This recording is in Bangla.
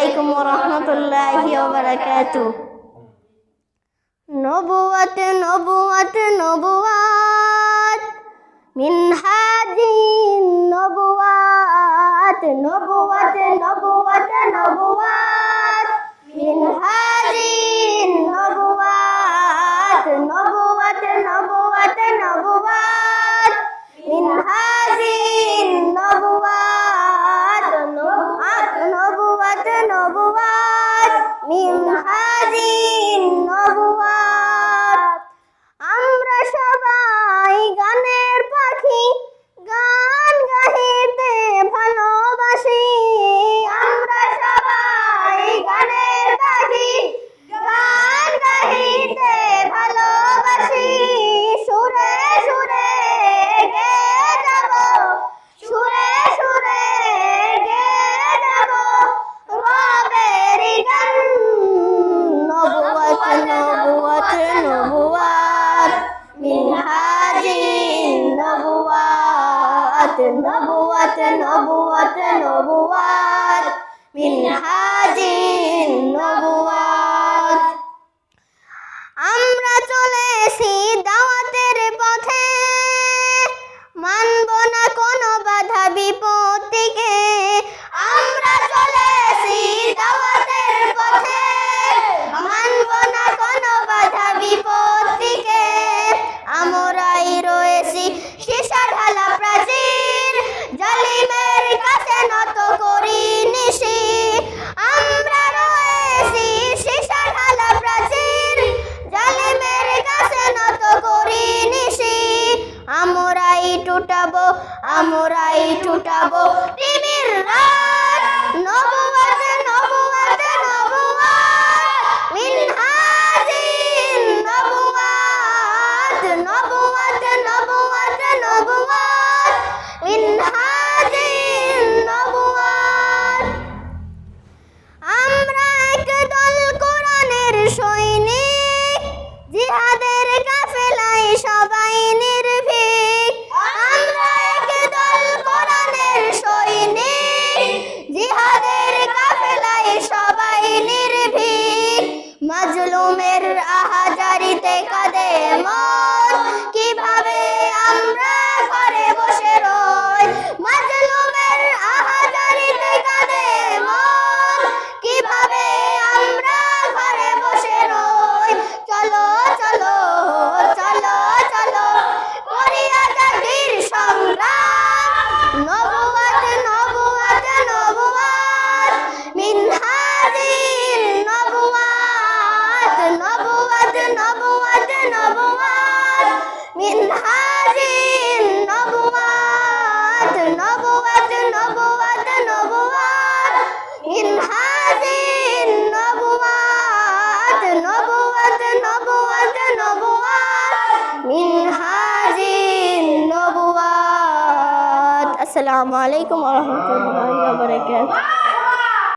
আলাইকুম ওয়া রাহমাতুল্লাহি ওয়া বারাকাতুহু। নবুওয়াত নবুওয়াত নবুওয়াত মিনহাজিন নবুওয়াত নবুওয়াত নবুওয়াত নবুওয়াত মিনহাজিন নবুওয়াত নবুওয়াত নবুওয়াত নবুওয়াত মিনহাজিন নবুওয়াত নবুওয়াত নবুওয়াত মিনহাজিন নবুওয়াত। আমরা সবাই গানের পাখি, গান গাহিতে ভালোবাসি। আমরা সবাই গানের পাখি, গান গাহিতে ভালোবাসি। সুরে সুরে গেয়ে যাব, সুরে সুরে গেয়ে যাব রবেরই গান। নবুওয়াত নবুওয়াত নবুওয়াত মিনহাজিন নবুওয়াত নবুওয়াত নবুওয়াত নবুওয়াত মিনহাজিন নবুওয়াত। আমরা চলেছি দাওয়াতের পথে, মানব না কোনো বাধা বিপত্তিকে। আমরা চলেছি দাওয়াতের পথে, মানব না কোনো বাধা বিপত্তিকে। আমরাই রয়েছি সীসা ঢালা প্রাচীর, জালিমের কাছে নত করি নিশি। আমরা রয়েছি সীসা ঢালা প্রাচীর, জালিমের কাছে নত করি নিশি। আমরাই টুটাবো, আমরাই টুটাবো তিমির রাত। নবুওয়াত নবুওয়াত নবুওয়াত মিনহাজিন নবুওয়াত নবুওয়াত নবুওয়াত নবুওয়াত মিনহাজিন নবুওয়াত। আমরা একদল কোরআনের সৈনিক, জিহাদের কাফেলায় সবাই নির্ভীক। আমরা একদল কোরআনের সৈনিক, জিহাদের কাফেলায় সবাই নির্ভীক। মাজলুমের আহাজারিতে কাঁদে মন, কিভাবে আমরা ঘরে বসে রই। মাজলুমের আহাজারিতে কাঁদে মন, কিভাবে আমরা ঘরে বসে রই। চলো চলো চলো চলো করি আজাদির সংগ্রাম। নবুওয়াত নবুওয়াত নবুওয়াত মিনহাজিন নবুওয়াত নবুওয়াত নবুওয়াত নবুওয়াত মিনহাজিন নবুওয়াত নবুওয়াত নবুওয়াত নবুওয়াত মিনহাজিন নবুওয়াত নবুওয়াত নবুওয়াত নবুওয়াত মিনহাজিন নবুওয়াত। আসসালামু আলাইকুম ওয়া রাহমাতুল্লাহি ওয়া বারাকাতুহু।